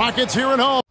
Rockets here at home.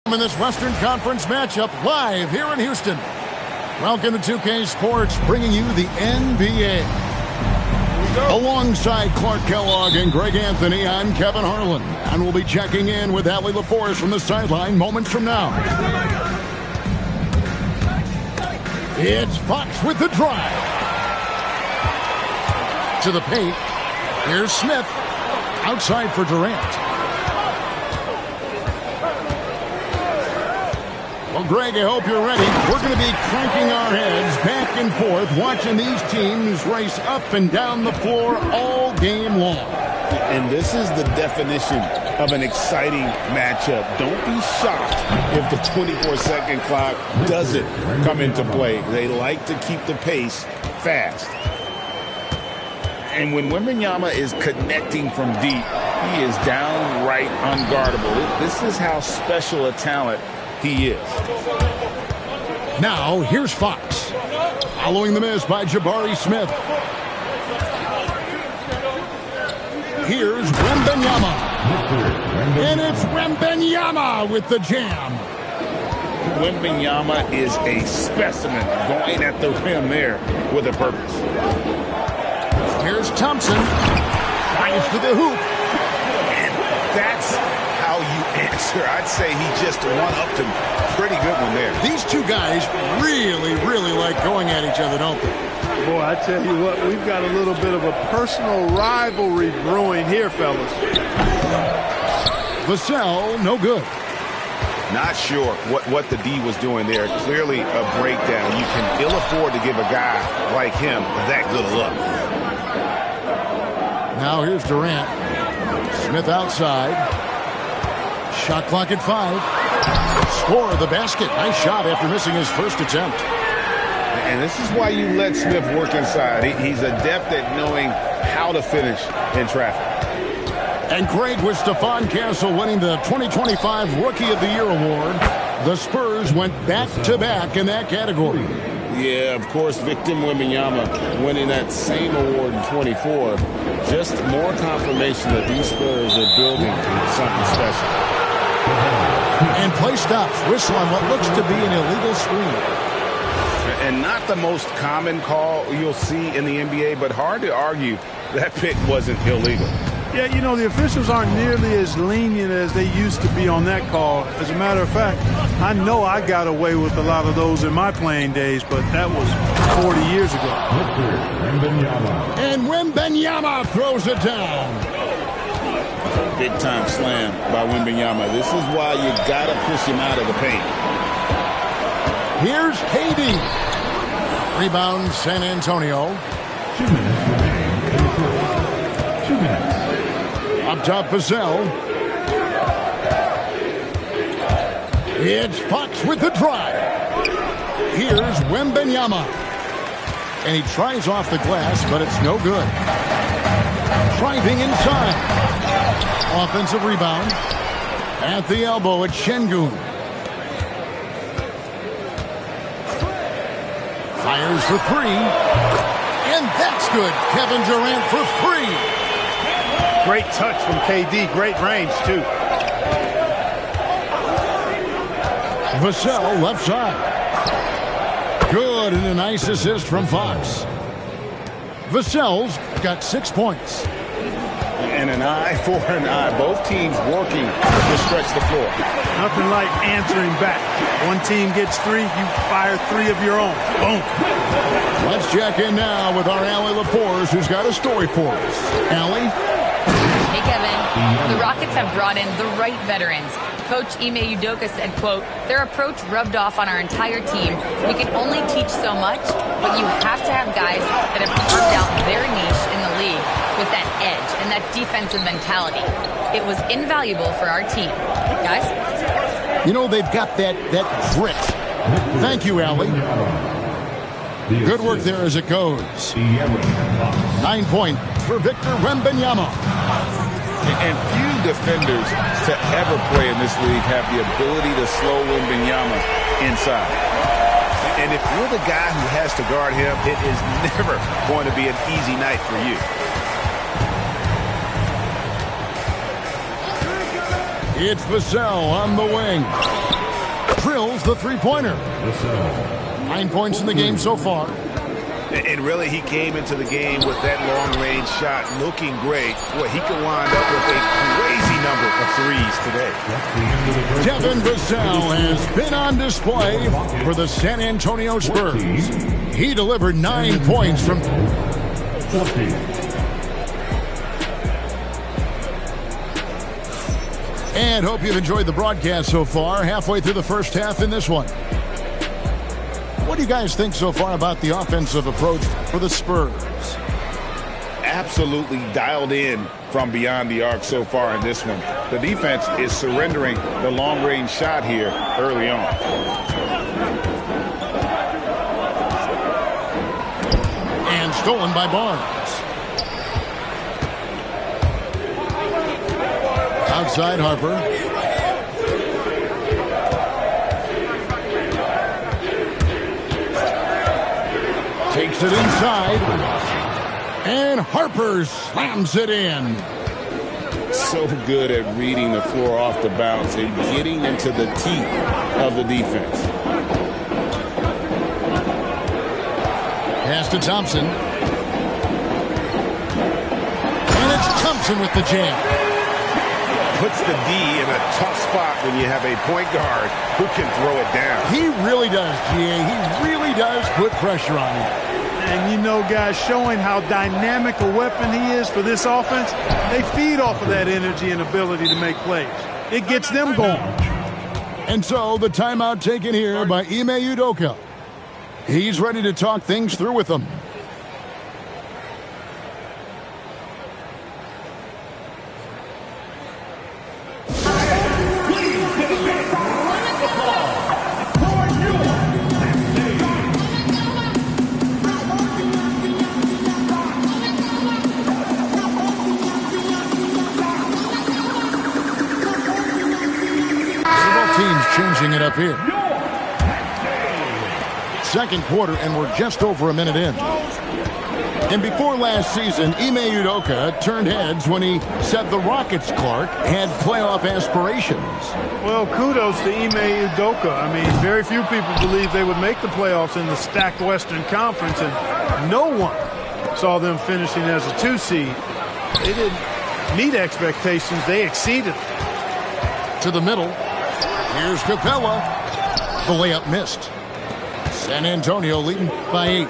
In this Western Conference matchup live here in Houston. Welcome to 2K Sports, bringing you the NBA. Alongside Clark Kellogg and Greg Anthony, I'm Kevin Harlan, and we'll be checking in with Allie LaForce from the sideline moments from now. It's Fox with the drive. To the paint. Here's Smith. Outside for Durant. Well, Greg, I hope you're ready. We're going to be cranking our heads back and forth, watching these teams race up and down the floor all game long. And this is the definition of an exciting matchup. Don't be shocked if the 24-second clock doesn't come into play. They like to keep the pace fast. And when Wembanyama is connecting from deep, he is downright unguardable. This is how special a talent he is. Now, here's Fox. Following the miss by Jabari Smith. Here's Wembanyama. And it's Wembanyama with the jam. Wembanyama is a specimen going at the rim there with a purpose. Here's Thompson. Drives to the hoop. And that's how you answer. I'd say he just one-upped him. Pretty good one there. These two guys really, really like going at each other, don't they? Boy, I tell you what, we've got a little bit of a personal rivalry brewing here, fellas. Vassell, no good. Not sure what the D was doing there. Clearly a breakdown. You can ill afford to give a guy like him that good a look. Now here's Durant. Smith outside. Shot clock at 5. Score the basket. Nice shot after missing his first attempt. And this is why you let Smith work inside. He's adept at knowing how to finish in traffic. And Craig, with Stephon Castle winning the 2025 Rookie of the Year award, the Spurs went back-to-back in that category. Yeah, of course, Victor Wembanyama winning that same award in 24. Just more confirmation that these Spurs are building something special. And play stops. Whistle on what looks to be an illegal screen. And not the most common call you'll see in the NBA, but hard to argue that pick wasn't illegal. Yeah, you know, the officials aren't nearly as lenient as they used to be on that call. As a matter of fact, I know I got away with a lot of those in my playing days, but that was 40 years ago. And Wembanyama throws it down. Big-time slam by Wembanyama. This is why you got to push him out of the paint. Here's KD. Rebound, San Antonio. 2 minutes remaining in the quarter. 2 minutes. Up top, Vassell. It's Fox with the drive. Here's Wembanyama. And he tries off the glass, but it's no good. Driving inside. Offensive rebound. At the elbow, it's Şengün. Fires for three. And that's good. Kevin Durant for three. Great touch from KD. Great range, too. Vassell left side. Good, and a nice assist from Fox. Vassell's got 6 points. And an eye for an eye. Both teams working to stretch the floor. Nothing like answering back. One team gets three, you fire three of your own. Boom. Let's check in now with our Allie LaForce, who's got a story for us. Allie? Hey, Kevin. The Rockets have brought in the right veterans. Coach Ime Udoka said, quote, their approach rubbed off on our entire team. We can only teach so much, but you have to have guys that have carved out their niche in the league with that edge and that defensive mentality. It was invaluable for our team. Guys? You know, they've got that grit. Thank you, Allie. Good work there as it goes. 9 points for Victor Wembanyama. And few defenders to ever play in this league have the ability to slow Wembanyama inside. And if you're the guy who has to guard him, it is never going to be an easy night for you. It's Vassell on the wing. Drills the three-pointer. 9 points in the game so far. And really, he came into the game with that long-range shot looking great. Boy, he could wind up with a crazy number of threes today. Devin Vassell has been on display for the San Antonio Spurs. He delivered 9 points from... And hope you've enjoyed the broadcast so far. Halfway through the first half in this one. What do you guys think so far about the offensive approach for the Spurs? Absolutely dialed in from beyond the arc so far in this one. The defense is surrendering the long-range shot here early on. And stolen by Barnes. Outside Harper. Takes it inside. And Harper slams it in. So good at reading the floor off the bounce and getting into the teeth of the defense. Pass to Thompson. And it's Thompson with the jam. Puts the D in a tough spot when you have a point guard who can throw it down. He really does, GA. He really does put pressure on him. And you know, guys, showing how dynamic a weapon he is for this offense, they feed off of that energy and ability to make plays. It gets them going. And so the timeout taken here by Ime Udoka. He's ready to talk things through with them. Changing it up here. Second quarter, and we're just over a minute in. And before last season, Ime Udoka turned heads when he said the Rockets, Clark, had playoff aspirations. Well, kudos to Ime Udoka. I mean, very few people believe they would make the playoffs in the stacked Western Conference, and no one saw them finishing as a 2 seed. They didn't meet expectations. They exceeded. To the middle. Here's Capella. The layup missed. San Antonio leading by 8.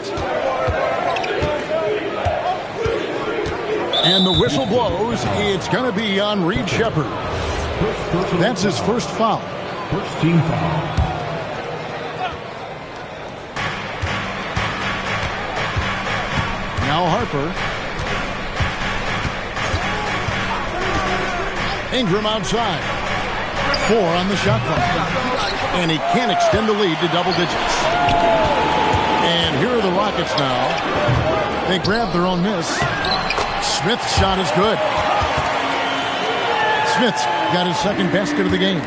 And the whistle blows. It's going to be on Reed Sheppard. That's his first foul. First team foul. Now Harper. Ingram outside. 4 on the shot clock. And he can't extend the lead to double digits. And here are the Rockets now. They grab their own miss. Smith's shot is good. Smith's got his second basket of the game.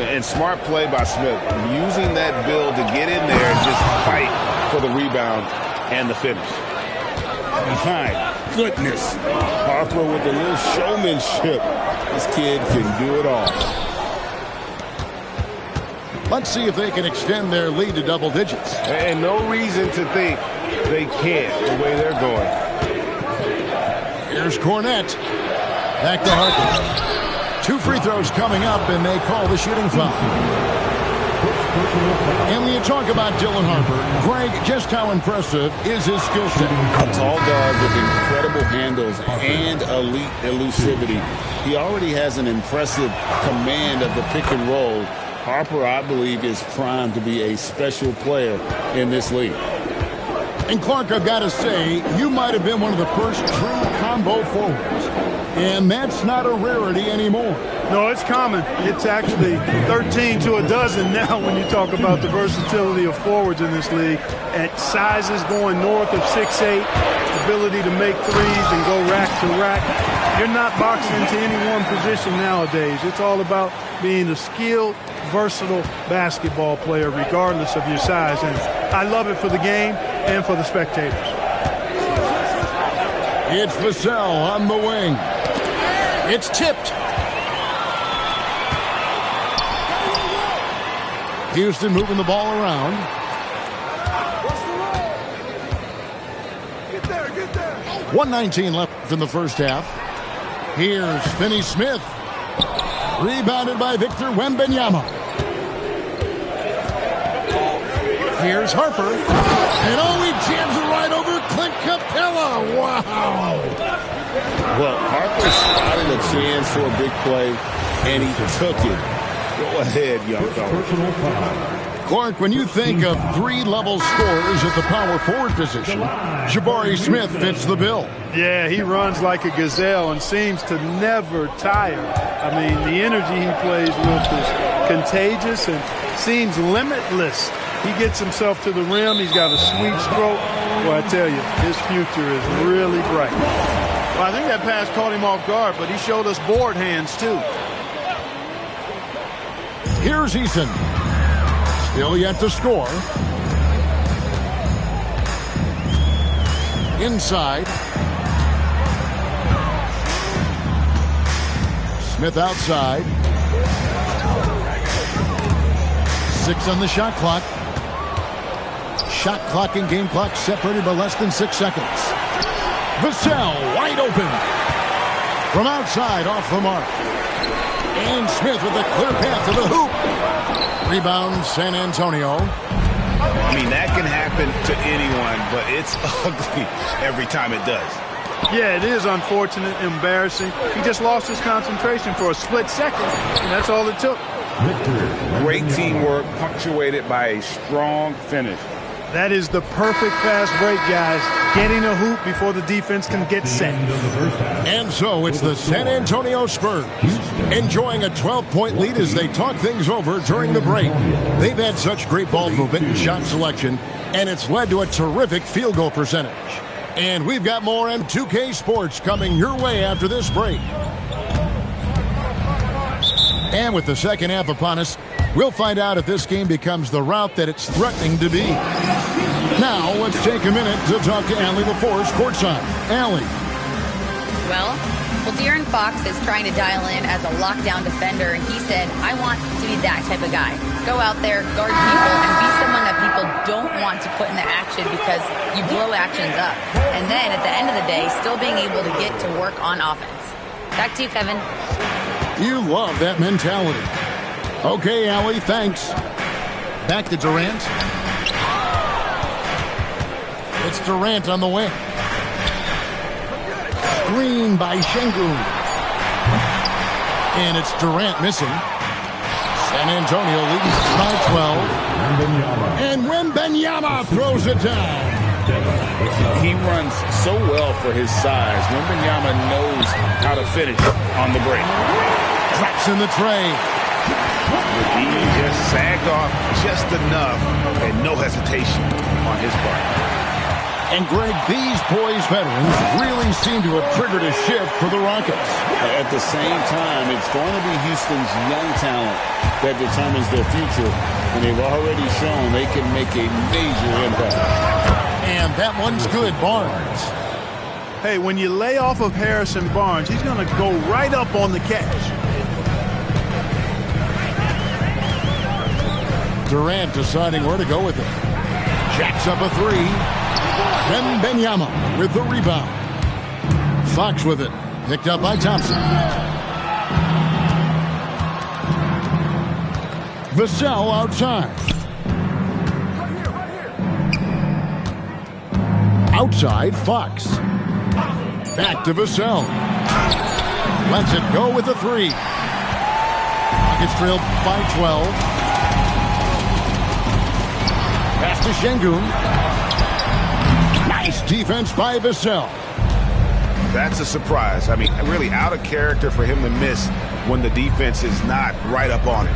And smart play by Smith. Using that build to get in there and just fight for the rebound and the finish. My goodness. Harper with a little showmanship. This kid can do it all. Let's see if they can extend their lead to double digits. And no reason to think they can't the way they're going. Here's Cornette. Back to Harper. 2 free throws coming up, and they call the shooting foul. And when you talk about Dylan Harper, Greg, just how impressive is his skill set? A tall guard with incredible handles and elite elusivity. He already has an impressive command of the pick and roll. Harper, I believe, is primed to be a special player in this league. And Clark, I've got to say, you might have been one of the first true combo forwards. And that's not a rarity anymore. No, it's common. It's actually 13 to a dozen now when you talk about the versatility of forwards in this league. At sizes going north of 6'8", ability to make threes and go rack to rack. You're not boxed into any one position nowadays. It's all about being a skilled, versatile basketball player regardless of your size. And I love it for the game and for the spectators. It's Vassell on the wing. It's tipped. Houston moving the ball around. Get there, get there. 1:19 left in the first half. Here's Finney Smith. Rebounded by Victor Wembanyama. Here's Harper. And he jams it right over Clint Capella. Wow. Well, Harper spotted a chance for a big play, and he took it. Go ahead, young fella. Clark, when you think of 3-level scorers at the power forward position, Jabari Smith fits the bill. Yeah, he runs like a gazelle and seems to never tire. I mean, the energy he plays with is contagious and seems limitless. He gets himself to the rim. He's got a sweet stroke. Well, I tell you, his future is really bright. Well, I think that pass caught him off guard, but he showed us board hands, too. Here's Eason. Still yet to score. Inside. Smith outside. 6 on the shot clock. Shot clock and game clock separated by less than 6 seconds. Vassell wide open. From outside off the mark. And Smith with a clear path to the hoop. Rebound San Antonio. I mean, that can happen to anyone, but it's ugly every time it does. Yeah, it is unfortunate, embarrassing. He just lost his concentration for a split second, and that's all it took. Great teamwork punctuated by a strong finish. That is the perfect fast break, guys. Getting a hoop before the defense can get set. And so it's the San Antonio Spurs enjoying a 12-point lead as they talk things over during the break. They've had such great ball movement and shot selection, and it's led to a terrific field goal percentage. And we've got more M2K Sports coming your way after this break. And with the second half upon us, we'll find out if this game becomes the route that it's threatening to be. Now let's take a minute to talk to Allie LaForce courtside. Allie. Well, De'Aaron Fox is trying to dial in as a lockdown defender, and he said, I want to be that type of guy. Go out there, guard people, and be someone that people don't want to put in the action because you blow actions up. And then at the end of the day, still being able to get to work on offense. Back to you, Kevin. You love that mentality. Okay, Allie, thanks. Back to Durant. It's Durant on the wing. Screen by Şengün. And it's Durant missing. San Antonio leads by 12. And Wembanyama throws it down. He runs so well for his size. Wembanyama knows how to finish on the break. Drops in the tray. McGee just sagged off just enough and no hesitation on his part. And, Greg, these poised veterans really seem to have triggered a shift for the Rockets. At the same time, it's going to be Houston's young talent that determines their future, and they've already shown they can make a major impact. And that one's good, Barnes. Hey, when you lay off of Harrison Barnes, he's going to go right up on the catch. Durant deciding where to go with it. Jacks up a three. Wembanyama with the rebound. Fox with it. Picked up by Thompson. Vassell outside. Outside, Fox. Back to Vassell. Lets it go with the three. Rockets trail by 12. Pass to Şengün. Nice defense by Vassell. That's a surprise. I mean, really out of character for him to miss when the defense is not right up on it.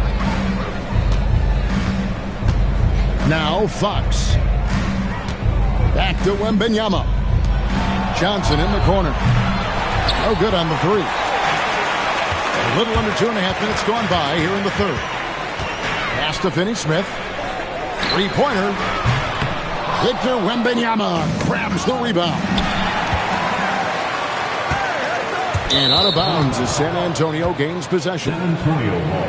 Now Fox. Back to Wembanyama. Johnson in the corner. No good on the three. A little under 2.5 minutes gone by here in the third. Pass to Finney-Smith. Three-pointer. Victor Wembanyama grabs the rebound. And out of bounds as San Antonio gains possession. San Antonio ball.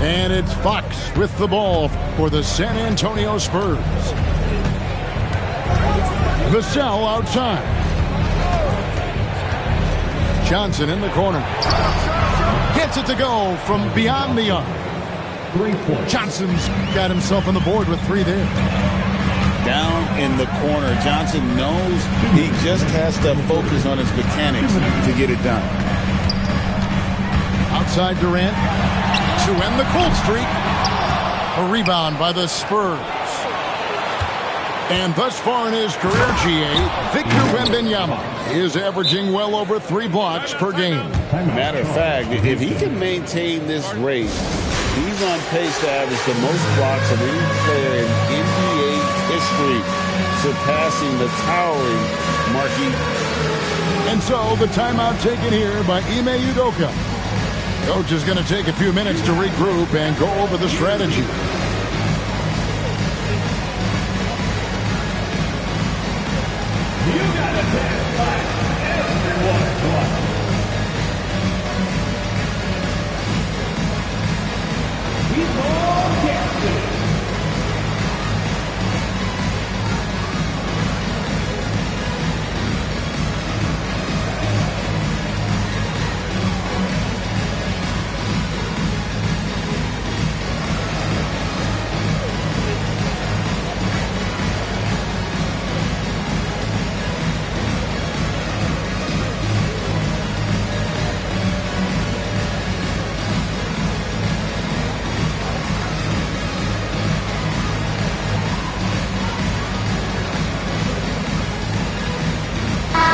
And it's Fox with the ball for the San Antonio Spurs. Vassell outside. Johnson in the corner. Gets it to go from beyond the arc. Johnson's got himself on the board with three there. Down in the corner. Johnson knows he just has to focus on his mechanics to get it done. Outside Durant to end the cold streak. A rebound by the Spurs. And thus far in his career, GA, Victor Wembanyama is averaging well over 3 blocks per game. Matter of fact, if he can maintain this rate, he's on pace to average the most blocks of any player in NBA history, surpassing the towering Marquis. And so the timeout taken here by Ime Udoka. Coach is going to take a few minutes to regroup and go over the strategy. You gotta dance like everyone wants. Keep on dancing.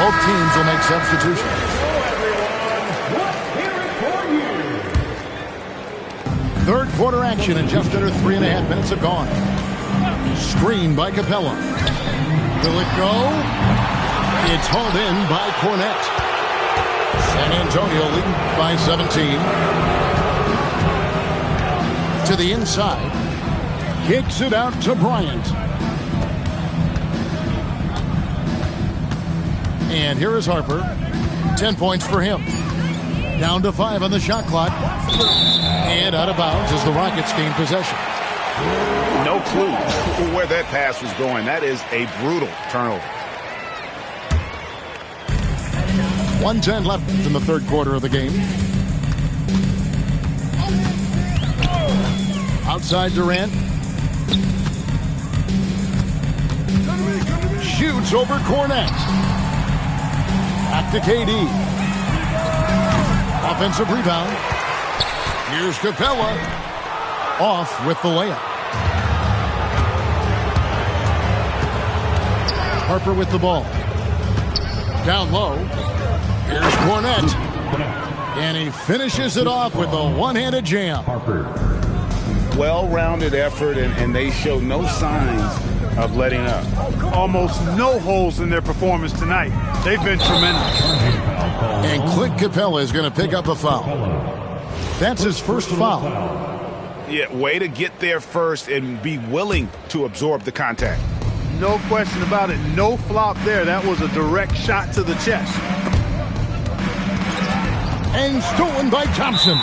Both teams will make substitutions. Third quarter action and just under 3.5 minutes have gone. Screen by Capella. Will it go? It's hauled in by Cornette. San Antonio leading by 17. to the inside. Kicks it out to Bryant. And here is Harper. 10 points for him. Down to 5 on the shot clock. And out of bounds as the Rockets gain possession. No clue where that pass was going. That is a brutal turnover. 1:10 left in the third quarter of the game. Outside Durant. Shoots over Cornet. Back to KD. Offensive rebound. Here's Capella. Off with the layup. Harper with the ball. Down low. Here's Cornet. And he finishes it off with a one-handed jam. Well-rounded effort, and they show no signs of letting up. Almost no holes in their performance tonight. They've been tremendous. And Clint Capella is going to pick up a foul. That's his first foul. Yeah, way to get there first and be willing to absorb the contact. No question about it. No flop there. That was a direct shot to the chest. And stolen by Thompson.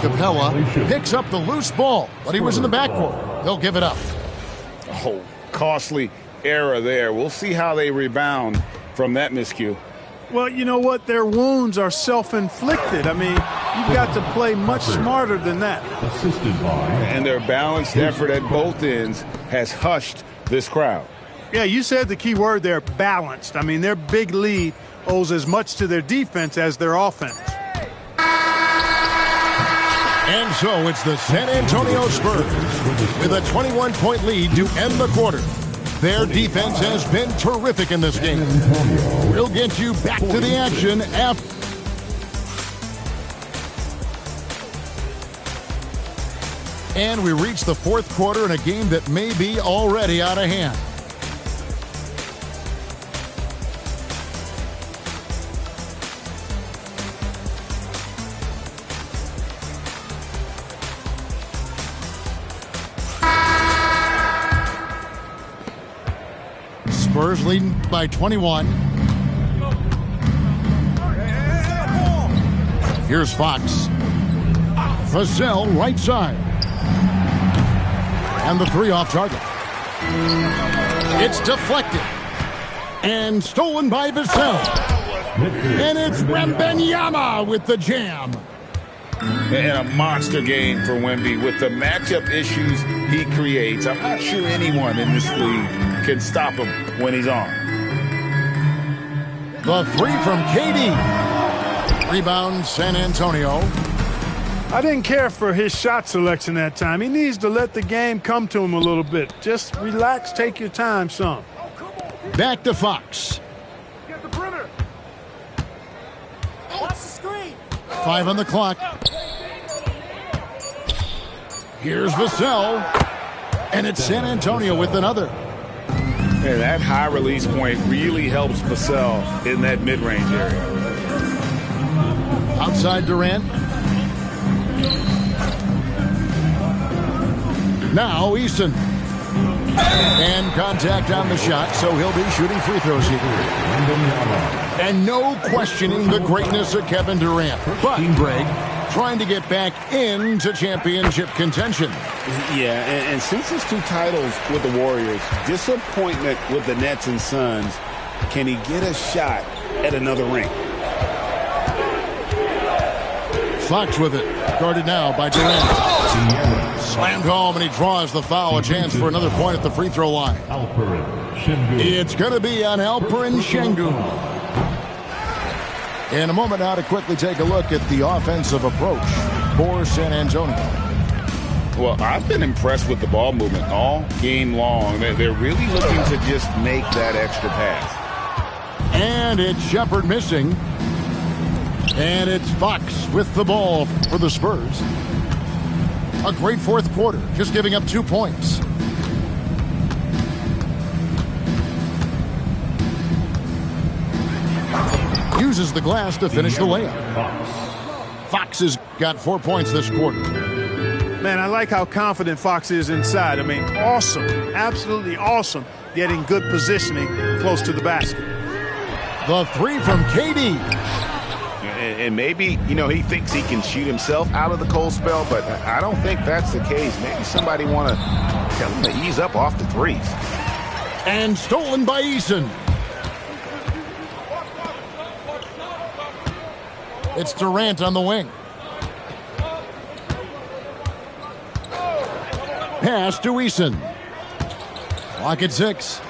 Capella picks up the loose ball, but he was in the backcourt. They'll give it up. Oh, costly error there. We'll see how they rebound from that miscue. Well, you know what? Their wounds are self-inflicted. I mean, you've got to play much smarter than that. And their balanced effort at both ends has hushed this crowd. Yeah, you said the key word there, balanced. I mean, their big lead owes as much to their defense as their offense. And so it's the San Antonio Spurs with a 21-point lead to end the quarter. Their defense has been terrific in this game. We'll get you back to the action after. And we reach the fourth quarter in a game that may be already out of hand. Spurs leading by 21. Here's Fox. Vassell right side. And the three off target. It's deflected. And stolen by Vassell. And it's Wembanyama with the jam. And a monster game for Wemby with the matchup issues he creates. I'm not sure anyone in this league can stop him when he's on. The three from KD. Rebound San Antonio. I didn't care for his shot selection that time. He needs to let the game come to him a little bit. Just relax, take your time some. Back to Fox. Get the perimeter. Watch the screen. 5 on the clock. Here's Vassell. And it's San Antonio with another. And that high release point really helps Vassell in that mid-range area. Outside Durant. Now Easton. And contact on the shot, so he'll be shooting free throws here. And no questioning the greatness of Kevin Durant. But Greg trying to get back into championship contention. Yeah, and since his 2 titles with the Warriors, disappointment with the Nets and Suns, can he get a shot at another ring? Fox with it. Guarded now by Durant. Slammed home, and he draws the foul. A chance for another point at the free throw line. It's going to be on Alperen Sengun. In a moment now to quickly take a look at the offensive approach for San Antonio. Well, I've been impressed with the ball movement all game long. They're really looking to just make that extra pass. And it's Shepherd missing. And it's Fox with the ball for the Spurs. A great fourth quarter, just giving up 2 points. Uses the glass to finish the layup. Fox has got 4 points this quarter. Man, I like how confident Fox is inside. I mean, awesome, absolutely awesome, getting good positioning close to the basket. The three from KD. And maybe, he thinks he can shoot himself out of the cold spell, but I don't think that's the case. Maybe somebody want to tell him to ease up off the threes. And stolen by Eason. It's Durant on the wing. Pass to Eason. Clock at 6.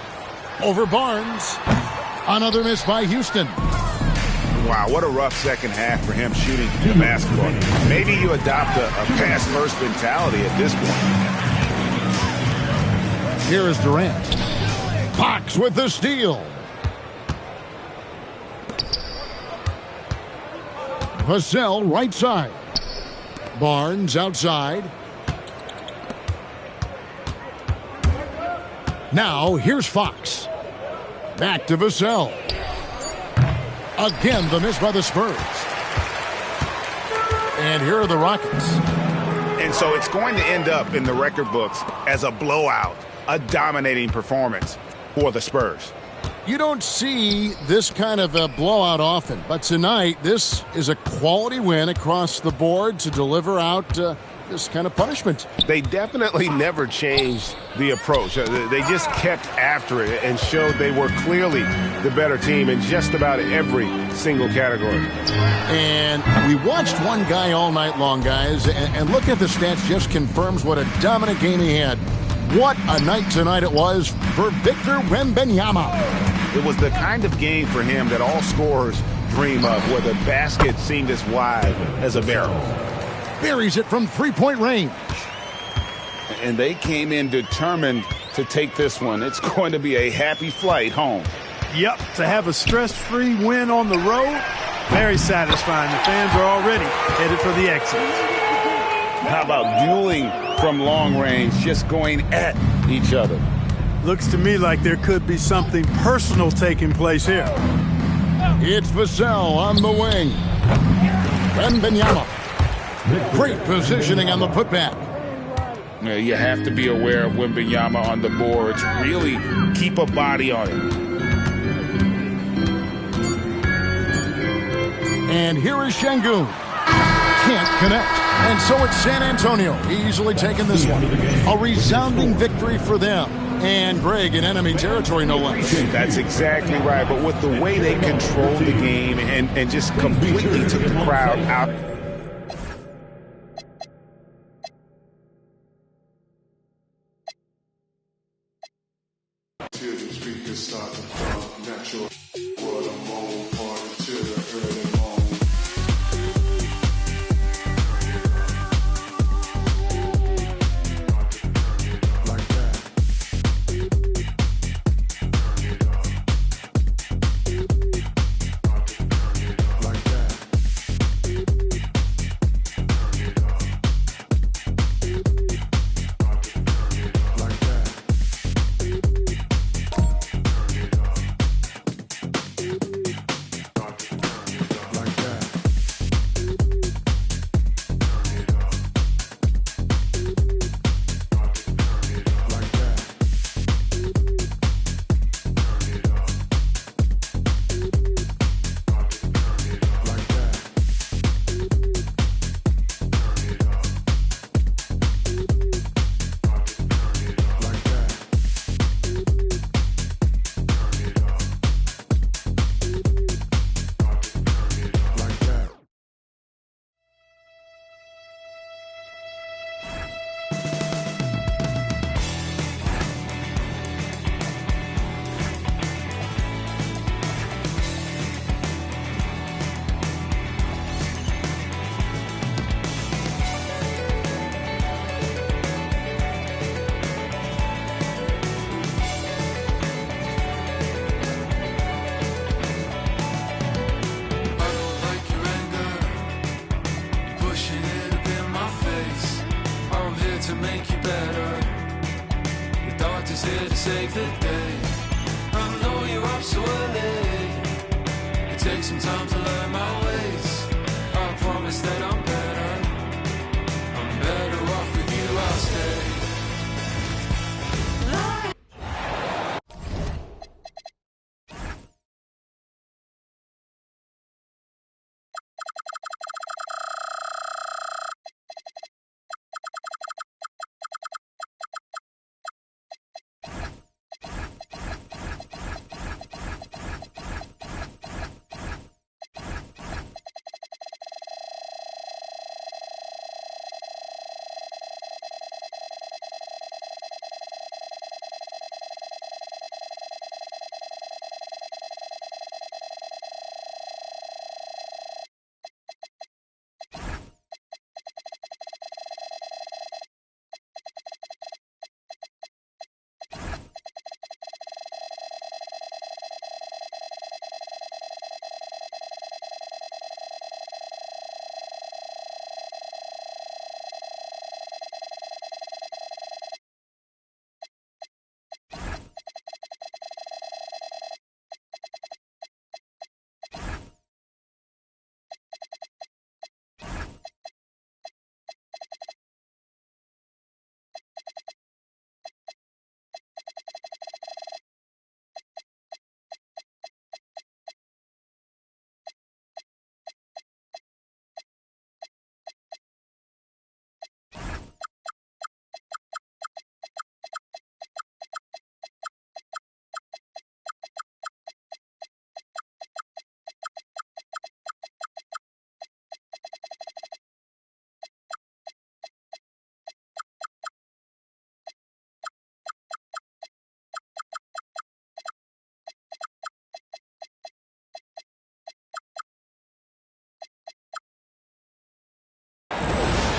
Over Barnes. Another miss by Houston. Wow, what a rough second half for him shooting the basketball. Maybe you adopt a pass-first mentality at this point. Here is Durant. Fox with the steal. Vassell right side. Barnes outside. Now here's Fox. Back to Vassell. Again, the miss by the Spurs. And here are the Rockets. And so it's going to end up in the record books as a blowout, a dominating performance for the Spurs. You don't see this kind of a blowout often, but tonight this is a quality win across the board to deliver out this kind of punishment. They definitely never changed the approach. They just kept after it and showed they were clearly the better team in just about every single category. And we watched one guy all night long, guys, and look at the stats, just confirms what a dominant game he had. What a night tonight it was for Victor Wembanyama. It was the kind of game for him that all scorers dream of, where the basket seemed as wide as a barrel. Buries it from three-point range. And they came in determined to take this one. It's going to be a happy flight home. Yep, to have a stress-free win on the road, very satisfying. The fans are already headed for the exit. How about dueling from long range, just going at each other? Looks to me like there could be something personal taking place here. It's Vassell on the wing. Wembanyama. Great positioning on the putback. You have to be aware of Wembanyama on the boards. Really keep a body on him. And here is Şengün. Can't connect. And so it's San Antonio easily taking this one. A resounding victory for them. And Greg in enemy territory, no less. That's exactly right. But with the way they controlled the game and just completely took the crowd out. I'm better off with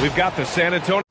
We've got the San Antonio.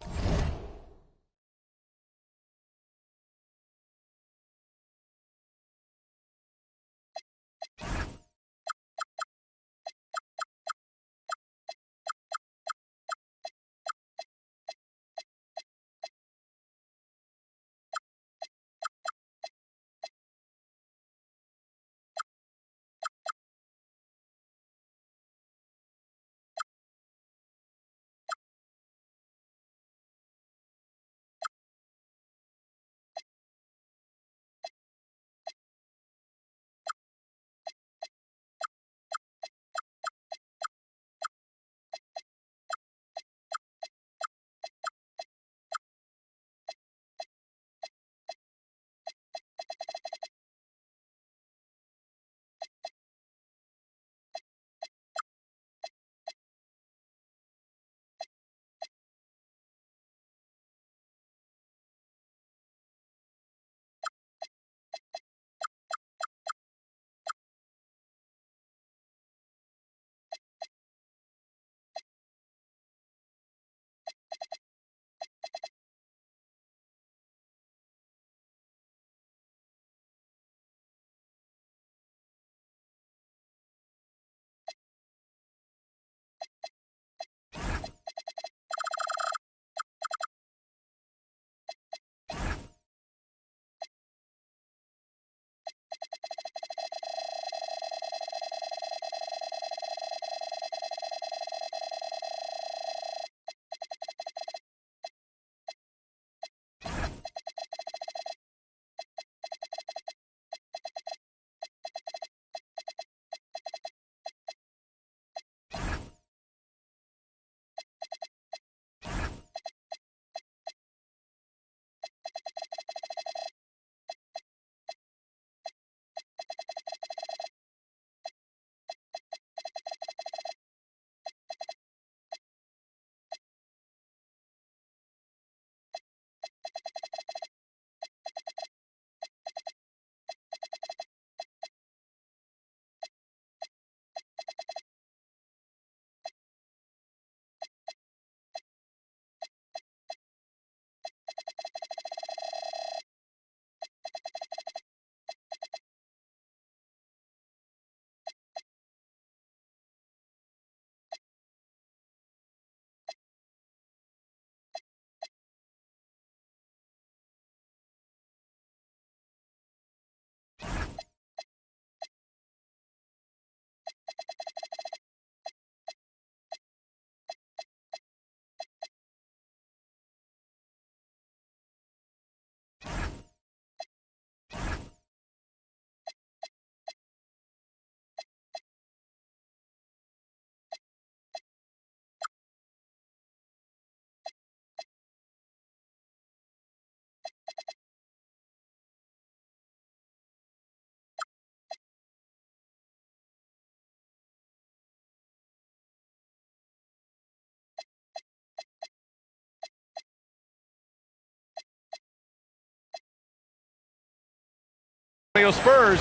Spurs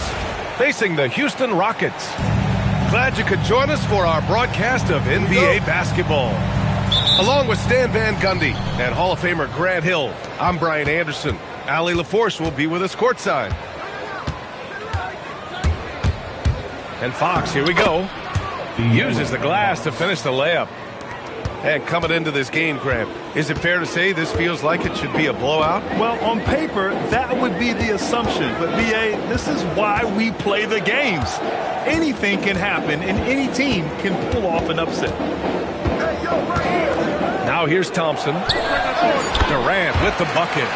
facing the Houston Rockets. Glad you could join us for our broadcast of NBA basketball. Along with Stan Van Gundy and Hall of Famer Grant Hill, I'm Brian Anderson. Allie LaForce will be with us courtside. And Fox, here we go. Uses the glass to finish the layup. And coming into this game, Grant, is it fair to say this feels like it should be a blowout? Well, on paper, that would be the assumption. But, B.A., this is why we play the games. Anything can happen, and any team can pull off an upset. Now here's Thompson. Durant with the bucket.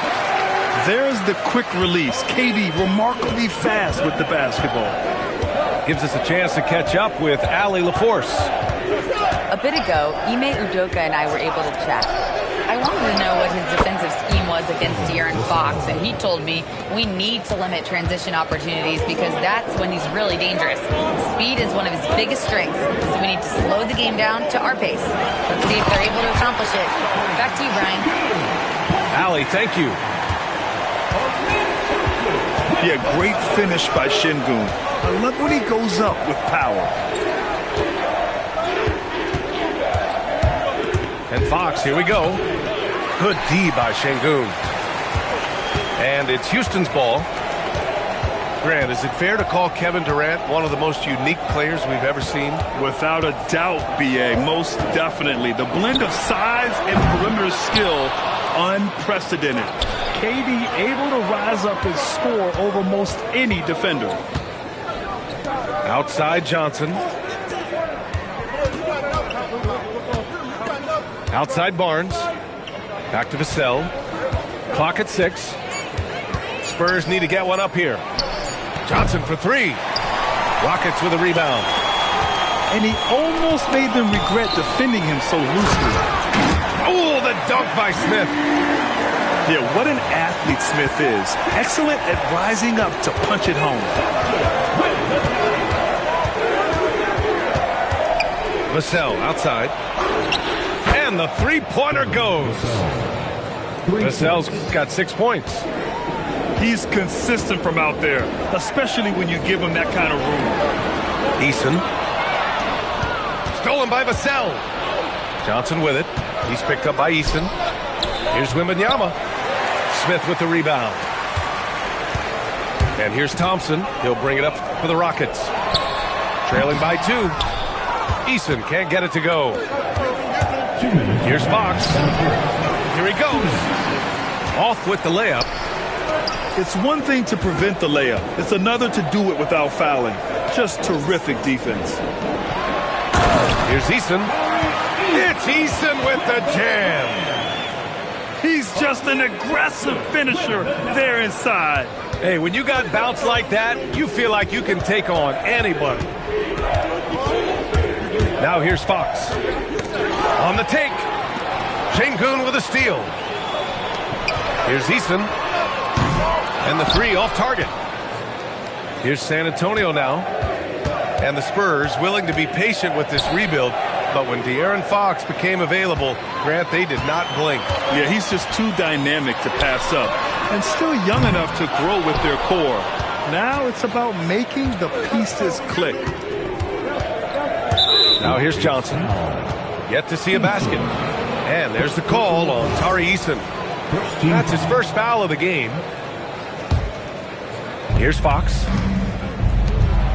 There's the quick release. KD remarkably fast with the basketball. Gives us a chance to catch up with Allie LaForce. A bit ago, Ime Udoka and I were able to chat. I wanted to know what his defensive scheme was against De'Aaron Fox, and he told me we need to limit transition opportunities because that's when he's really dangerous. Speed is one of his biggest strengths, so we need to slow the game down to our pace. Let's see if they're able to accomplish it. Back to you, Brian. Allie, thank you. Yeah, great finish by Şengün. I love when he goes up with power. And Fox, here we go. Good D by Şengün. And it's Houston's ball. Grant, is it fair to call Kevin Durant one of the most unique players we've ever seen? Without a doubt, B.A., most definitely. The blend of size and perimeter skill, unprecedented. KD able to rise up and score over most any defender. Outside Johnson. Outside Barnes. Back to Vassell. Clock at 6. Spurs need to get one up here. Johnson for 3. Rockets with a rebound. And he almost made them regret defending him so loosely. Oh, the dunk by Smith. Yeah, what an athlete Smith is. Excellent at rising up to punch it home. Vassell outside. And the three-pointer goes. Vassell's got 6 points. He's consistent from out there, especially when you give him that kind of room. Eason. Stolen by Vassell. Johnson with it. He's picked up by Eason. Here's Wembanyama. Smith with the rebound. And here's Thompson. He'll bring it up for the Rockets. Trailing by 2. Eason can't get it to go. Here's Fox. Here he goes. Off with the layup. It's one thing to prevent the layup. It's another to do it without fouling. Just terrific defense. Here's Eason. It's Eason with the jam. He's just an aggressive finisher there inside. Hey, when you got bounce like that, you feel like you can take on anybody. Now here's Fox. On the take. Şengün with a steal. Here's Eason. And the 3 off target. Here's San Antonio now. And the Spurs willing to be patient with this rebuild. But when De'Aaron Fox became available, Grant, they did not blink. Yeah, he's just too dynamic to pass up. And still young enough to grow with their core. Now it's about making the pieces click. Now here's Johnson. Yet to see a basket. And there's the call on Tari Eason. That's his first foul of the game. Here's Fox.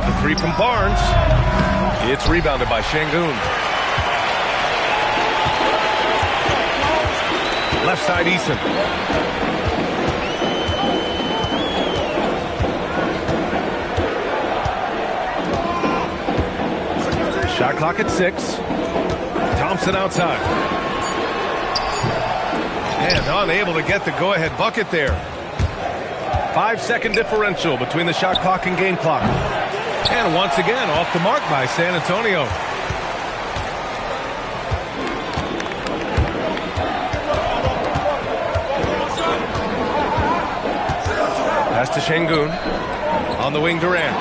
The 3 from Barnes. It's rebounded by Şengün. Left side Eason. Shot clock at 6. Thompson outside. And unable to get the go-ahead bucket there. 5-second differential between the shot clock and game clock. And once again, off the mark by San Antonio. Pass to Şengün. On the wing, Durant.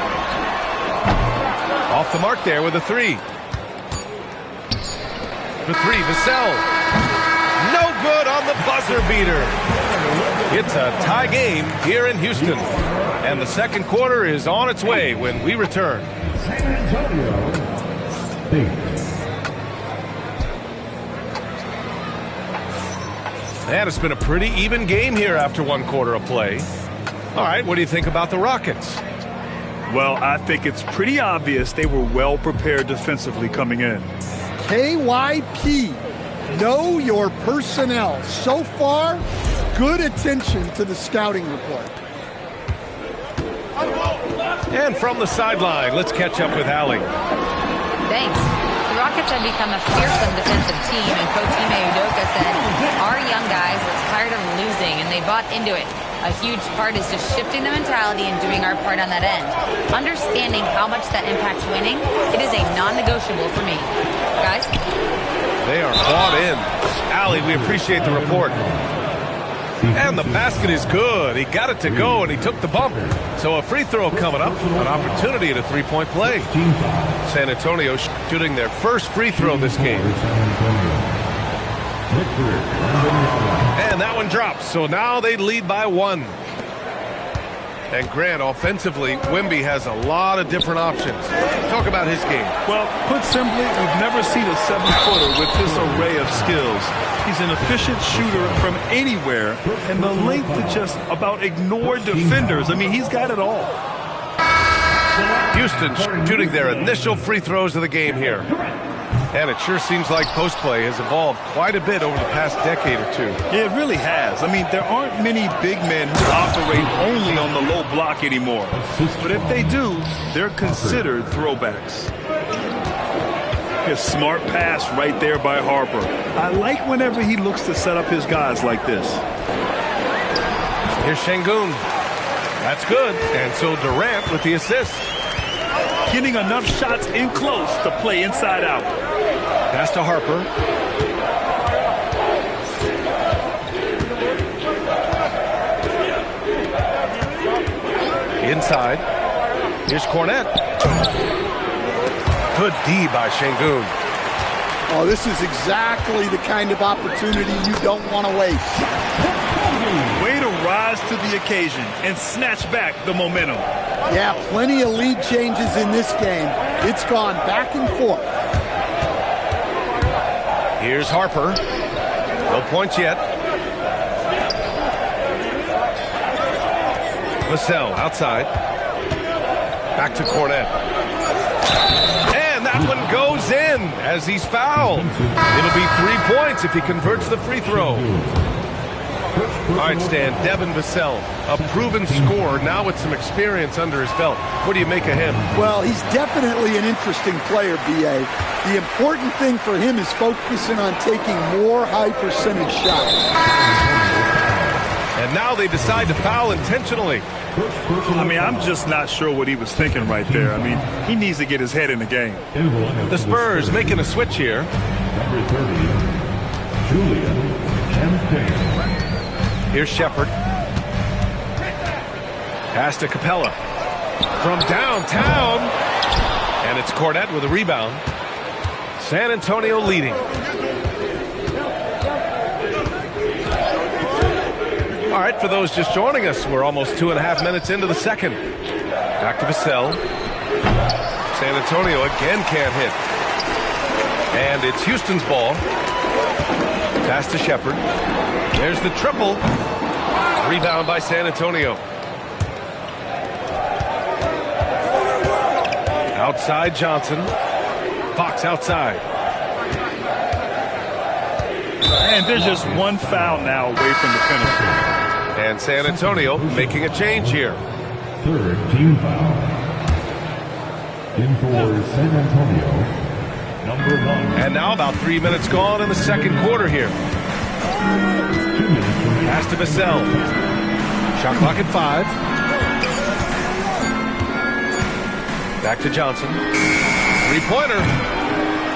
Off the mark there with a 3. For 3, Vassell. No good on the buzzer beater. It's a tie game here in Houston. And the second quarter is on its way when we return. San Antonio State. And it's been a pretty even game here after one quarter of play. All right, what do you think about the Rockets? Well, I think it's pretty obvious they were well prepared defensively coming in. KYP, know your personnel. So far, good attention to the scouting report. And from the sideline, let's catch up with Allie. Thanks. The Rockets have become a fearsome defensive team, and Coach Ime Udoka said, our young guys were tired of losing, and they bought into it. A huge part is just shifting the mentality and doing our part on that end. Understanding how much that impacts winning, it is a non-negotiable for me. Guys? They are bought in. Allie, we appreciate the report. And the basket is good. He got it to go, and he took the bump. So a free throw coming up, an opportunity at a three-point play. San Antonio shooting their first free throw this game. And that one drops, so now they lead by 1. And Grant, offensively, Wemby has a lot of different options. Talk about his game. Well, put simply, we've never seen a 7-footer with this array of skills. He's an efficient shooter from anywhere, and the length to just about ignore defenders. I mean, he's got it all. Houston shooting their initial free throws of the game here. And it sure seems like post play has evolved quite a bit over the past decade or two. Yeah, it really has. I mean, there aren't many big men who operate only on the low block anymore. But if they do, they're considered throwbacks. A smart pass right there by Harper. I like whenever he looks to set up his guys like this. Here's Şengün. That's good. And so Durant with the assist. Getting enough shots in close to play inside out. Pass to Harper. Inside. Here's Kornet. Good D by Şengün. Oh, this is exactly the kind of opportunity you don't want to waste. Way to rise to the occasion and snatch back the momentum. Yeah, plenty of lead changes in this game. It's gone back and forth. Here's Harper. No points yet. Vassell outside. Back to Kornet. And that one goes in as he's fouled. It'll be 3 points if he converts the free throw. All right, Stan, Devin Vassell, a proven scorer, now with some experience under his belt. What do you make of him? Well, he's definitely an interesting player, B.A. The important thing for him is focusing on taking more high-percentage shots. And now they decide to foul intentionally. I mean, I'm just not sure what he was thinking right there. I mean, he needs to get his head in the game. The Spurs making a switch here. Number 30, Julian Champagne. Here's Shepard. Pass to Capella. From downtown. And it's Kornet with a rebound. San Antonio leading. All right, for those just joining us, we're almost 2.5 minutes into the second. Back to Vassell. San Antonio again can't hit. And it's Houston's ball. Pass to Shepard. There's the triple. Rebound by San Antonio. Outside Johnson. Fox outside. And there's just one foul now away from the penalty. And San Antonio making a change here. Third team foul. In for San Antonio, number 1. And now about 3 minutes gone in the second quarter here. 2 minutes remaining. Pass to Vassell. Shot clock at 5. Back to Johnson. Three-pointer.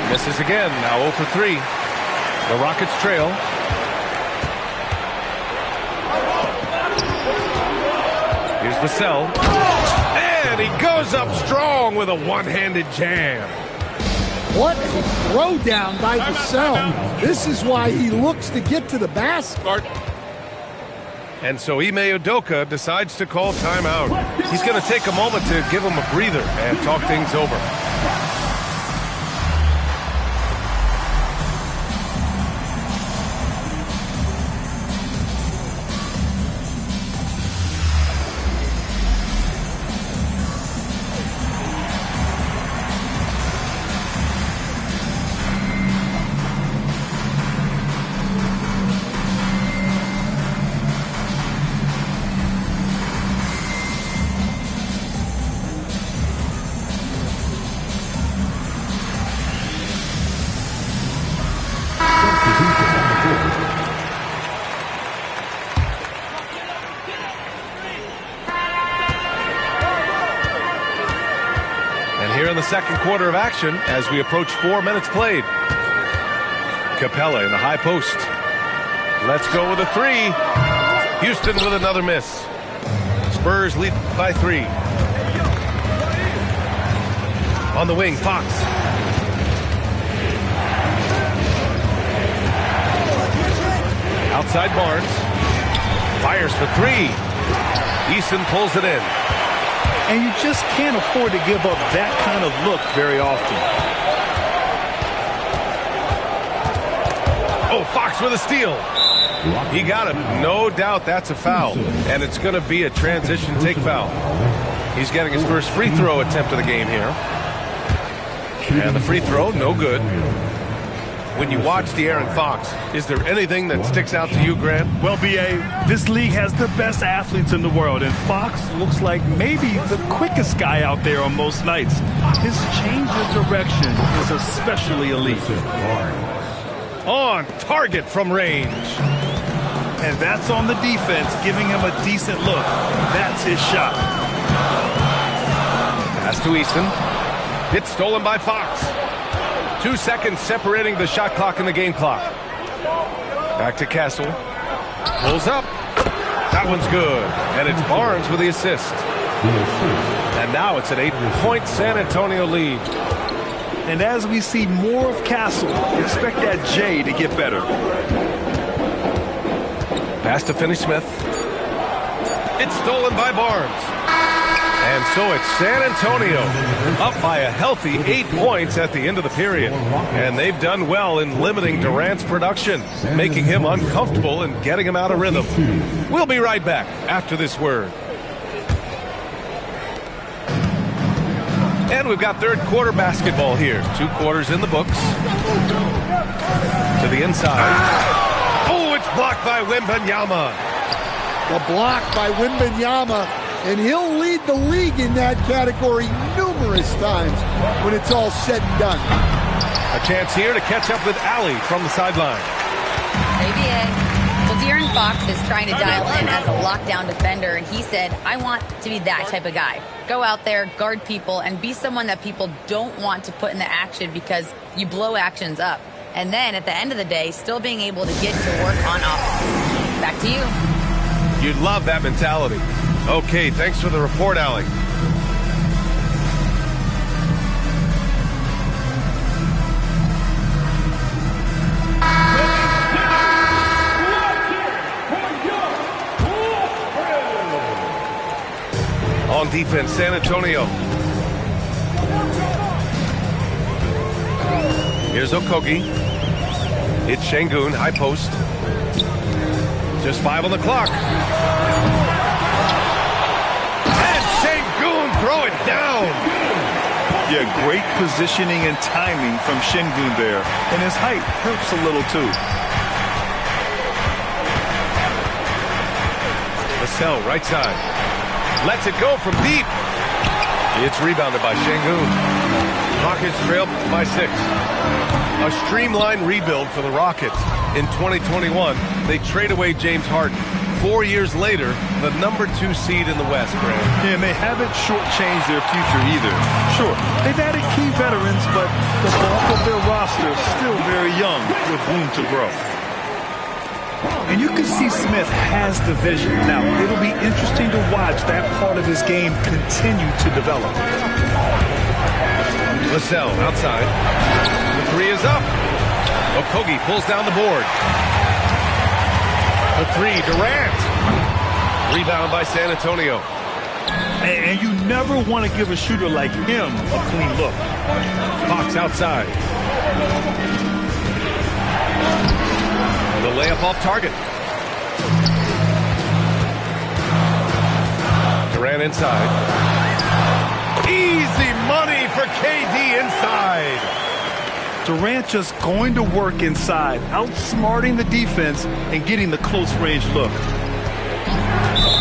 Misses again. Now 0 for 3. The Rockets trail. Here's Vassell. And he goes up strong with a one-handed jam. What a throwdown by Vassell. This is why he looks to get to the basket. And so Ime Udoka decides to call timeout. He's going to take a moment to give him a breather and talk things over. Second quarter of action as we approach 4 minutes played. Capella in the high post. Let's go with a 3. Houston with another miss. Spurs lead by 3. On the wing, Fox. Outside Barnes. Fires for 3. Eason pulls it in. And you just can't afford to give up that kind of look very often. Oh, Fox with a steal. He got it. No doubt that's a foul. And it's going to be a transition take foul. He's getting his first free throw attempt of the game here. And the free throw, no good. When you watch De'Aaron Fox, is there anything that sticks out to you, Grant? Well, B.A., this league has the best athletes in the world, and Fox looks like maybe the quickest guy out there on most nights. His change of direction is especially elite. On target from range. And that's on the defense, giving him a decent look. That's his shot. Pass to Eason. Hit stolen by Fox. 2 seconds separating the shot clock and the game clock. Back to Castle. Pulls up. That one's good. And it's Barnes with the assist. And now it's an 8-point San Antonio lead. And as we see more of Castle, expect that J to get better. Pass to Finney-Smith. It's stolen by Barnes. And so it's San Antonio up by a healthy 8 points at the end of the period. And they've done well in limiting Durant's production, making him uncomfortable and getting him out of rhythm. We'll be right back after this word. And we've got third quarter basketball here. 2 quarters in the books. To the inside. Oh, it's blocked by Wembanyama. The block by Wembanyama, and he'll lead the league in that category numerous times when it's all said and done. A chance here to catch up with Allie from the sideline. ABA. Well, De'Aaron Fox is trying to dial in as a lockdown defender, and he said, I want to be that type of guy. Go out there, guard people, and be someone that people don't want to put in the action because you blow actions up. And then at the end of the day, still being able to get to work on offense. Back to you. You'd love that mentality. Okay, thanks for the report, Allie. On defense, San Antonio. Here's Okogie. It's Şengün, high post. Just 5 on the clock. And Şengün throw it down. Yeah, great positioning and timing from Şengün there. And his height hurts a little too. Vassell, right side. Lets it go from deep. It's rebounded by Şengün. Rockets trail by 6. A streamlined rebuild for the Rockets. In 2021, they trade away James Harden. 4 years later, the number 2 seed in the West, Grant. Yeah, and they haven't shortchanged their future either. Sure, they've added key veterans, but the bulk of their roster is still very young with room to grow. And you can see Smith has the vision. Now, it'll be interesting to watch that part of his game continue to develop. Vassell outside. The 3 is up. Okogie pulls down the board. The 3, Durant. Rebound by San Antonio. And you never want to give a shooter like him a clean look. Fox outside. The layup off target. Durant inside. Easy money for KD inside. Durant just going to work inside, outsmarting the defense and getting the close range look.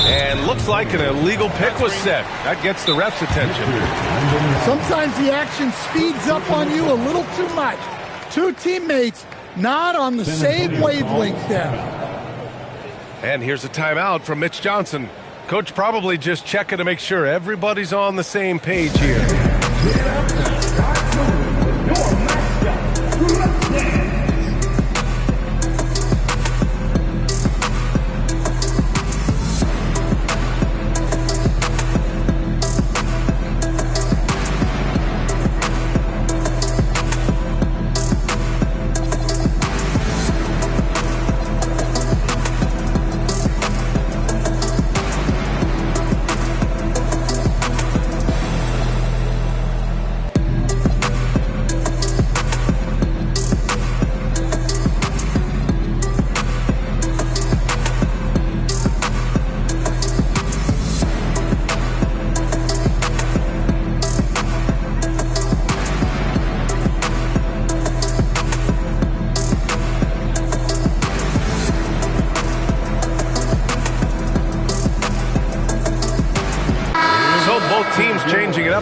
And looks like an illegal pick was set. That gets the ref's attention. Sometimes the action speeds up on you a little too much. 2 teammates not on the same wavelength there. And here's a timeout from Mitch Johnson. Coach probably just checking to make sure everybody's on the same page here.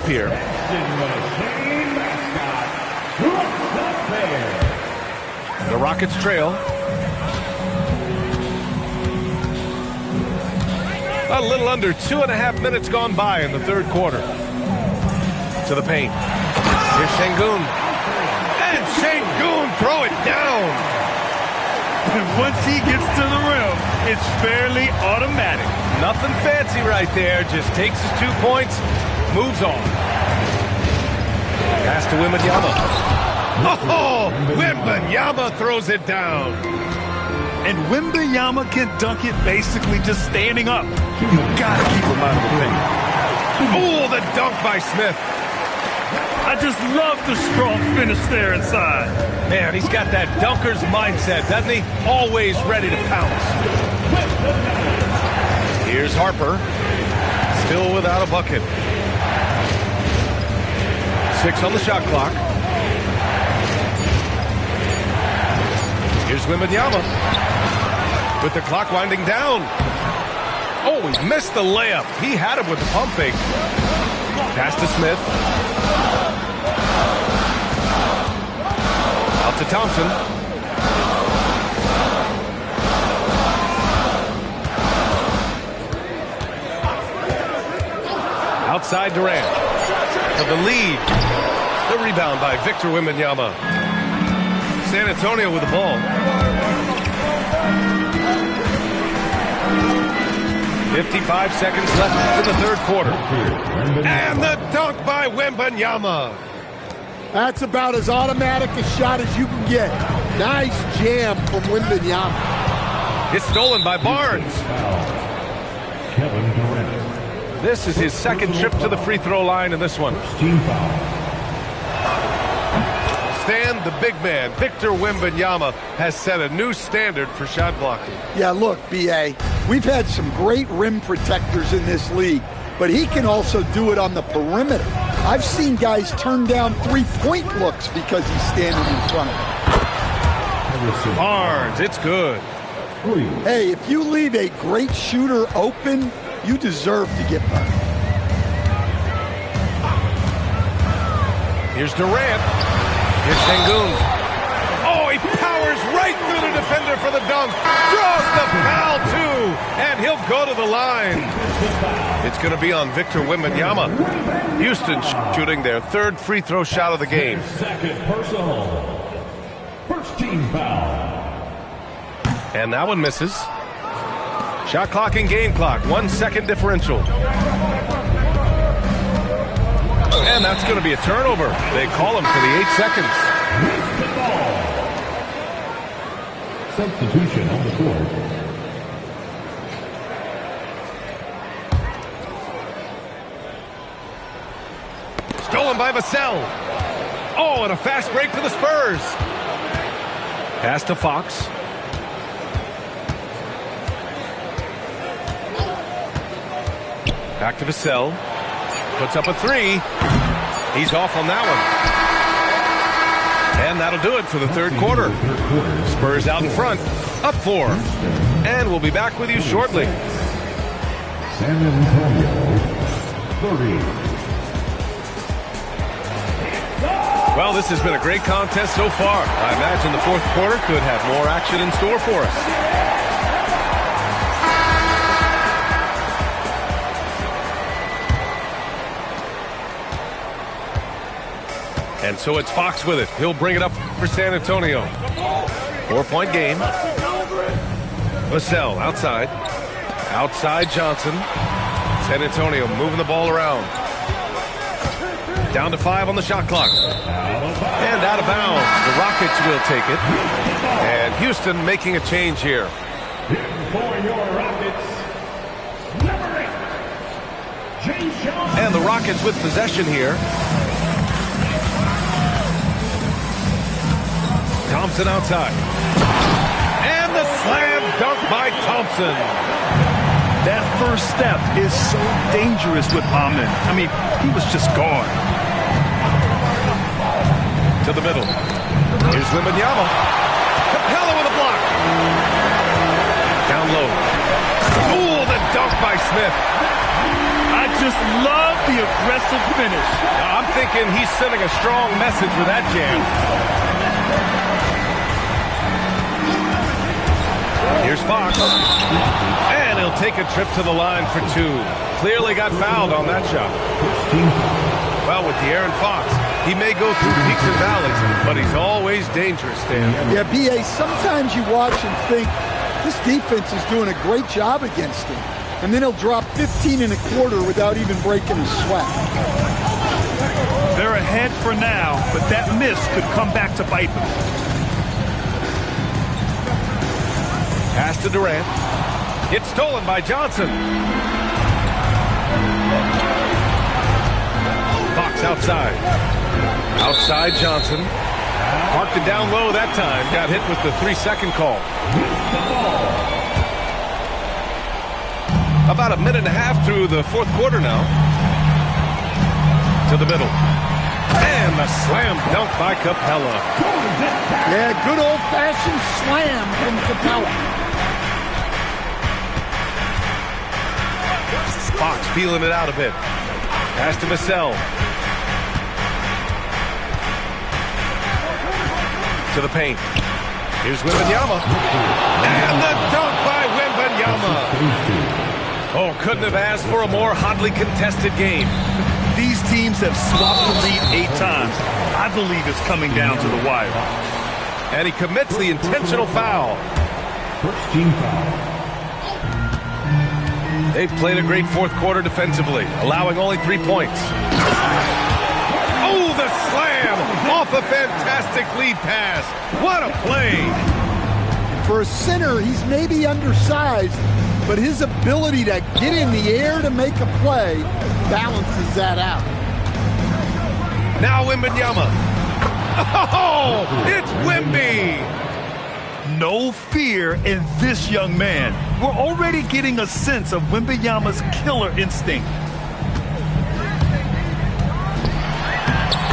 up here. The Rockets trail. A little under 2.5 minutes gone by in the third quarter. To the paint. Here's Sengun. And Sengun throw it down. And once he gets to the rim, it's fairly automatic. Nothing fancy right there. Just takes his 2 points, moves on. Pass to Wembanyama. Oh, Wembanyama throws it down. And Wembanyama can dunk it basically just standing up. You gotta keep him out of the paint. Oh, the dunk by Smith. I just love the strong finish there inside. Man, he's got that dunker's mindset, doesn't he? Always ready to pounce. Here's Harper. Still without a bucket. 6 on the shot clock. Here's Wembanyama. With the clock winding down. Oh, he missed the layup. He had him with the pump fake. Pass to Smith. Out to Thompson. Outside Durant. For the lead. The rebound by Victor Wembanyama. San Antonio with the ball. 55 seconds left in the third quarter. And the dunk by Wembanyama. That's about as automatic a shot as you can get. Nice jam from Wembanyama. It's stolen by Barnes. Kevin Durant. This is his second trip to the free throw line in this one. Team foul. Stan, the big man, Victor Wembanyama, has set a new standard for shot blocking. Yeah, look, B.A., we've had some great rim protectors in this league, but he can also do it on the perimeter. I've seen guys turn down three-point looks because he's standing in front of them. Barnes, it's good. Hey, if you leave a great shooter open, you deserve to get burned. Here's Durant. Here's Sengun. Oh, he powers right through the defender for the dunk. Draws the foul, too. And he'll go to the line. It's going to be on Victor Wembanyama. Houston shooting their third free throw shot of the game. Second personal. First team foul. And that one misses. Shot clock and game clock. 1 second differential. And that's going to be a turnover. They call him for the 8 seconds. Substitution on the court. Stolen by Vassell. Oh, and a fast break for the Spurs. Pass to Fox. Back to Vassell. Puts up a three. He's off on that one. And that'll do it for the third quarter. Spurs out in front. Up 4. And we'll be back with you shortly. San Antonio, 30. Well, this has been a great contest so far. I imagine the fourth quarter could have more action in store for us. And so it's Fox with it. He'll bring it up for San Antonio. 4-point game. Vassell outside. Outside Johnson. San Antonio moving the ball around. Down to 5 on the shot clock. And out of bounds. The Rockets will take it. And Houston making a change here. For your Rockets, number 8, James Johnson. And the Rockets with possession here. Thompson outside. And the slam dunk by Thompson. That first step is so dangerous with Amen. I mean, he was just gone. To the middle. Here's Wembanyama. Capella with a block. Down low. Ooh, the dunk dunk by Smith. I just love the aggressive finish. I'm thinking he's sending a strong message with that jam. Here's Fox. And he'll take a trip to the line for two. Clearly got fouled on that shot. Well, with De'Aaron Fox, he may go through peaks and valleys, but he's always dangerous, Stan. Yeah, B.A., sometimes you watch and think, this defense is doing a great job against him. And then he'll drop 15 and a quarter without even breaking a sweat. They're ahead for now, but that miss could come back to bite them. Pass to Durant. It's stolen by Johnson. Fox outside. Outside Johnson. Marked it down low that time. Got hit with the 3-second call. About a minute and a half through the fourth quarter now. To the middle. And a slam dunk by Capella. Yeah, good old-fashioned slam from Capella. Fox feeling it out a bit. Pass to Vassell. To the paint. Here's Wembanyama. And the dunk by Wembanyama. Oh, couldn't have asked for a more hotly contested game. These teams have swapped the lead 8 times. I believe it's coming down to the wire. And he commits the intentional foul. First team foul. They've played a great fourth quarter defensively, allowing only 3 points. Oh, the slam off a fantastic lead pass. What a play. For a center, he's maybe undersized, but his ability to get in the air to make a play balances that out. Now Wembanyama. Oh, it's Wemby. No fear in this young man. We're already getting a sense of Wembanyama's killer instinct.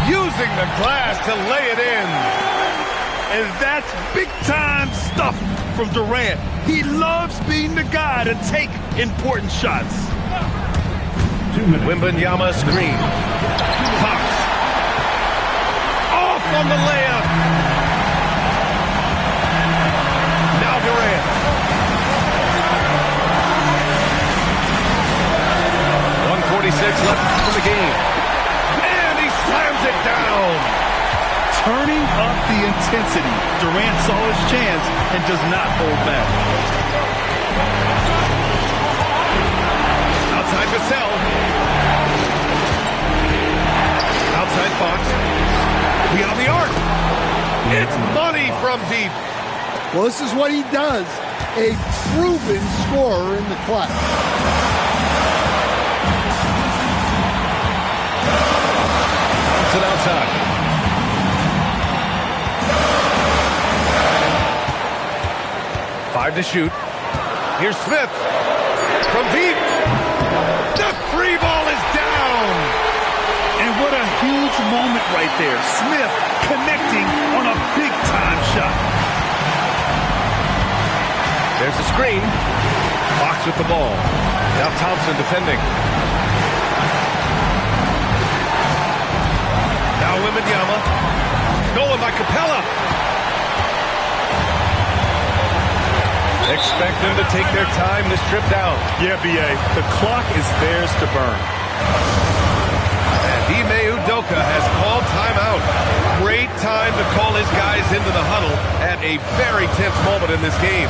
Using the glass to lay it in. And that's big-time stuff from Durant. He loves being the guy to take important shots. 2 minutes. Wembanyama screen. Fox. Off on the layup. Now Durant. .146 left in the game. And he slams it down. Turning up the intensity. Durant saw his chance and does not hold back. Outside Vassell. Outside Fox. Beyond the arc. It's money from deep. Well, this is what he does. A proven scorer in the clutch. Thompson outside. Five to shoot. Here's Smith. From deep. The 3 ball is down. And what a huge moment right there. Smith connecting on a big-time shot. There's a screen. Fox with the ball. Now Thompson defending. Now Wembanyama. Stolen by Capella. Expect them to take their time this trip down. Yeah, B.A., the clock is theirs to burn. And Ime Udoka has called timeout. Great time to call his guys into the huddle at a very tense moment in this game.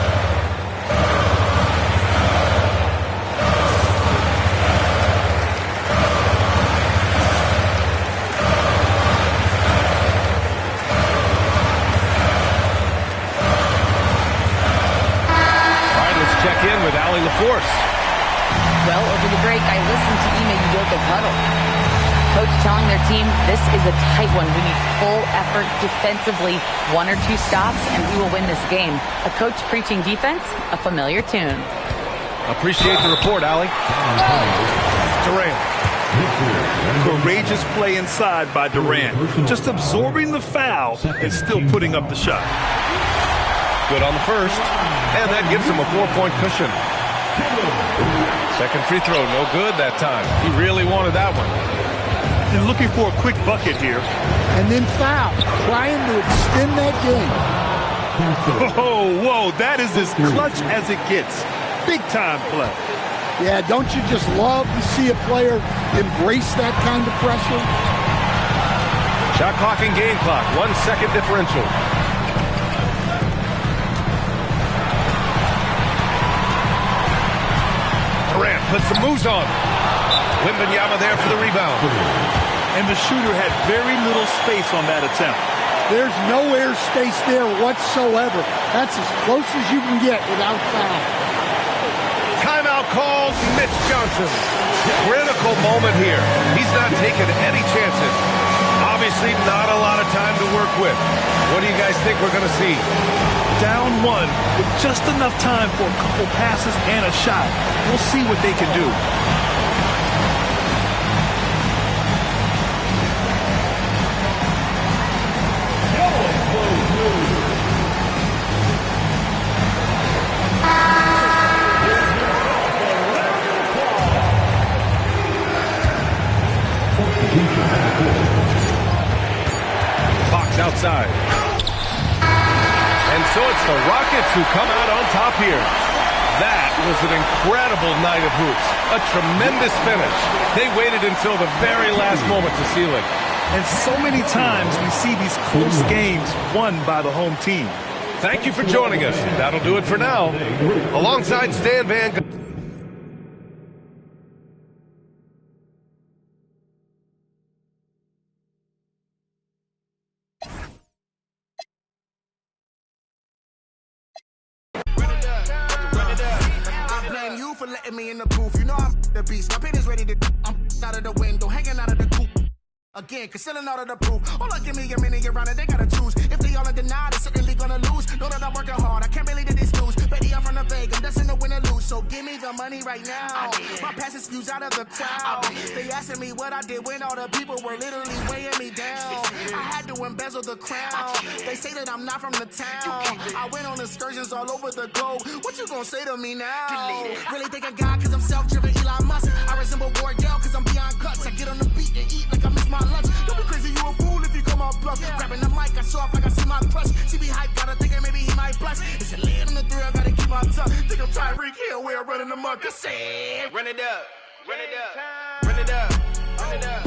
Check in with Allie LaForce. Well, over the break, I listened to Ime Udoka's huddle. Coach telling their team, this is a tight one. We need full effort defensively, 1 or 2 stops, and we will win this game. A coach preaching defense, a familiar tune. Appreciate the report, Allie. Durant. Courageous play inside by Durant. Just absorbing the foul and still putting up the shot. Good on the first, and that gives him a 4-point cushion. Second free throw, no good that time. He really wanted that one. And looking for a quick bucket here. And then foul, trying to extend that game. Whoa, that is as clutch as it gets. Big time play. Yeah, don't you just love to see a player embrace that kind of pressure? Shot clock and game clock, 1 second differential. Durant puts some moves on. Wembanyama there for the rebound. And the shooter had very little space on that attempt. There's no air space there whatsoever. That's as close as you can get without foul. Timeout called Mitch Johnson. Critical moment here. He's not taking any chances. Obviously not a lot of time to work with. What do you guys think we're going to see? Down one with just enough time for a couple passes and a shot. We'll see what they can do. Fox outside. And so it's the Rockets who come out on top here. That was an incredible night of hoops. A tremendous finish. They waited until the very last moment to seal it. And so many times we see these close games won by the home team. Thank you for joining us. That'll do it for now. Alongside Stan Van Gundy. For letting me in the booth, you know I'm the beast. My pen is ready to. I'm out of the window, hanging out of the coop. Again, concealing all of the proof. Hold on, give me a minute, you're running, they gotta choose. If they all are denied, they're certainly gonna lose. Know that I'm working hard, I can't believe that it's news. Baby, I'm from the Vegas, I'm destined to win or lose. So give me the money right now. My past excuse out of the crowd. They asking me what I did when all the people were literally weighing me down. I had to embezzle the crown. They say that I'm not from the town. I went on excursions all over the globe. What you gonna say to me now? Really think I got cause I'm self-driven Elon Musk. I resemble Wardell cause I'm beyond guts. I get on the beat and eat like I miss my lunch. Don't be crazy, you a fool if you come on bluff. Grabbing the mic, I show off like I see my crush. She be hyped, gotta think that maybe he might blush. It's a lid on the three, I gotta keep my tongue. Think I'm Tyreek Hill, where I'm running the muck. I said, run it up, run it up, run it up, run it up,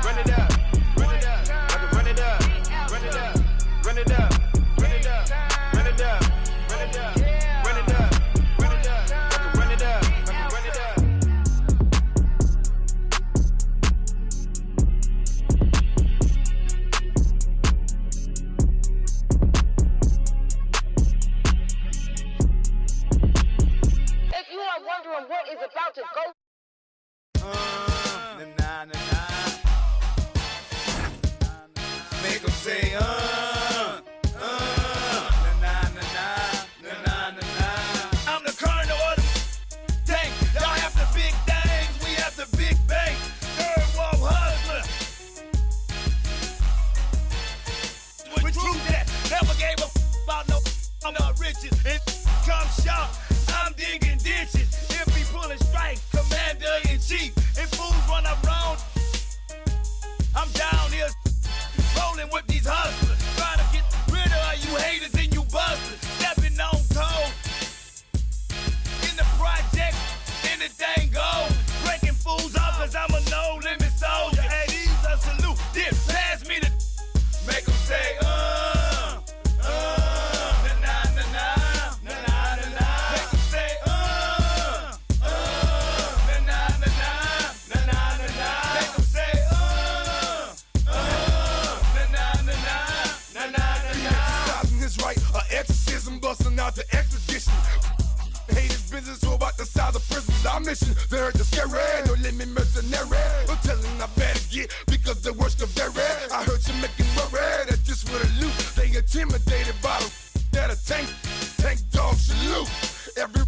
run it up, run it up, run it up, run it up, run it up, run it up, run it up, run it up, run it up, run it up, run it up, run it up. Wondering what is about to go. Make them say, I'm the colonel of the tank. Y'all have the big things, we have the big bank. Third world hustler. With truth that never gave a about no riches. And come short, I'm digging ditches. If he pulling strike, commander in chief. If fools run around, I'm down here rolling with these hustlers. Trying to get rid of you haters and you busters. Stepping on toes. In the project, anything goes. Breaking fools off cause I'm a no-limit soldier. Hey, these a salute. Dip, pass me the make them say, busting out the expedition. Haters business all about the size of prisons. Our mission, they heard the scary. No limit mercenary. I'm telling I better get because the worst of their red. I heard you making worry that this for the loot. They intimidated by the that a tank dog salute. Every